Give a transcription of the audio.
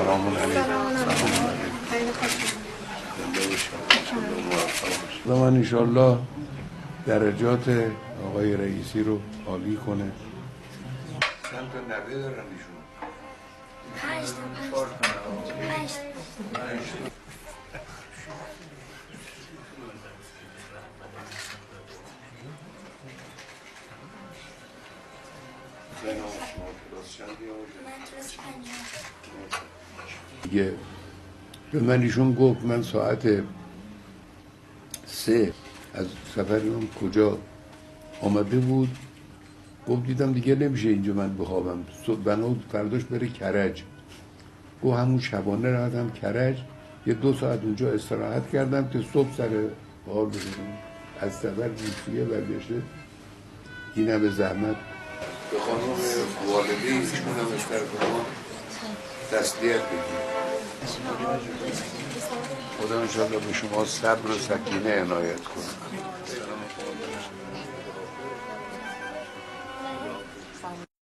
سلام علیکم. و من انشالله درجات آقای رئیسی رو عالی کنه. چند تا نوه دارن ایشون؟ 5 دیگه به من ایشون گفت من ساعت 3 از سفرم کجا آمده بود، گفت دیدم دیگه نمیشه اینجا من بخوابم، بنا فرداش بره کرج. گفت همون شبانه رفتم کرج، یه 2 ساعت اونجا استراحت کردم که صبح سر بار بزنم از سفر روسیه برگشته. این همه زحمت به خانم والده ایشون هم از طرف ما تسلیت بگیم. خدا انشاءالله به شما صبر و سکینه عنایت کنه.